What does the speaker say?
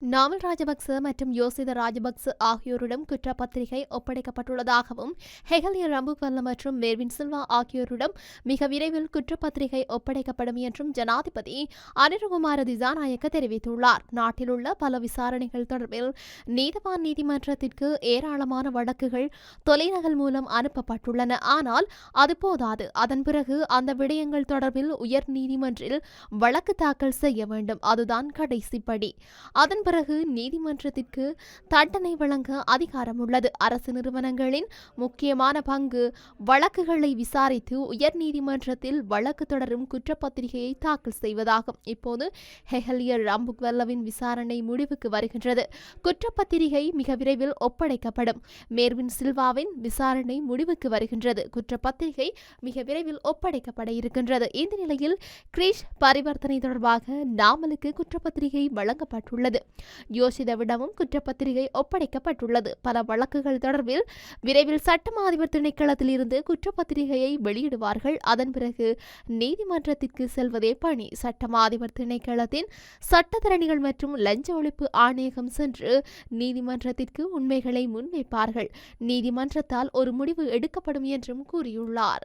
நாமல் ராஜபக்ச மற்றும் யோசித ராஜபக்ச ஆகியோரிடம் குற்றப்பத்திரிகை ஒப்படைக்கப்பட்டுள்ளதாகவும் ஹெகலிய ரம்புக்வெல்ல மற்றும் மேர்வின் சில்வா ஆகியோரிடம் மிக விரைவில் குற்றப்பத்திரிகை ஒப்படைக்கப்படும் என்றும் ஜனாதிபதி அனுரகுமார திசாநாயக்க தெரிவித்துள்ளார். நாட்டில் உள்ள பல விசாரணைகள் தொடர்பில் நீதவான் நீதிமன்றத்திற்கு ஏராளமான வழக்குகள் தொலைநகல் மூலம் அனுப்பப்பட்டுள்ளன. ஆனால் அது போதாது. அதன் பிறகு அந்த விடயங்கள் தொடர்பில் உயர் நீதிமன்றில் வழக்கு தாக்கல் செய்ய வேண்டும். அதுதான் கடைசி படி. அதன் பிறகு நீதிமன்றத்திற்கு தண்டனை வழங்க அதிகாரம் உள்ளது. அரசு நிறுவனங்களின் முக்கியமான பங்கு வழக்குகளை விசாரித்து உயர் நீதிமன்றத்தில் வழக்கு தொடரும் குற்றப்பத்திரிகையை தாக்கல் செய்வதாகும். இப்போது ஹெகலிய ரம்புக்வெல்லவின் விசாரணை முடிவுக்கு வருகின்றது. குற்றப்பத்திரிகை மிக விரைவில் ஒப்படைக்கப்படும். மேர்வின் சில்வாவின் விசாரணை முடிவுக்கு வருகின்றது. குற்றப்பத்திரிகை மிக விரைவில் ஒப்படைக்கப்பட இருக்கின்றது. இந்த நிலையில் கிரீஷ் பரிவர்த்தனை தொடர்பாக நாமலுக்கு குற்றப்பத்திரிகை வழங்கப்பட்டுள்ளது. யோசிதவிடமும் குற்றப்பத்திரிகை ஒப்படைக்கப்பட்டுள்ளது. பல வழக்குகள் தொடர்பில் விரைவில் சட்டம் அதிபர் திணைக்களத்தில் இருந்து குற்றப்பத்திரிகையை வெளியிடுவார்கள். அதன் பிறகு நீதிமன்றத்திற்கு செல்வதே பணி. சட்டம் அதிபர் திணைக்களத்தின் சட்டத்தரணிகள் மற்றும் லஞ்ச ஒழிப்பு ஆணையகம் சென்று நீதிமன்றத்திற்கு உண்மைகளை முன்வைப்பார்கள். நீதிமன்றத்தால் ஒரு முடிவு எடுக்கப்படும் என்றும் கூறியுள்ளார்.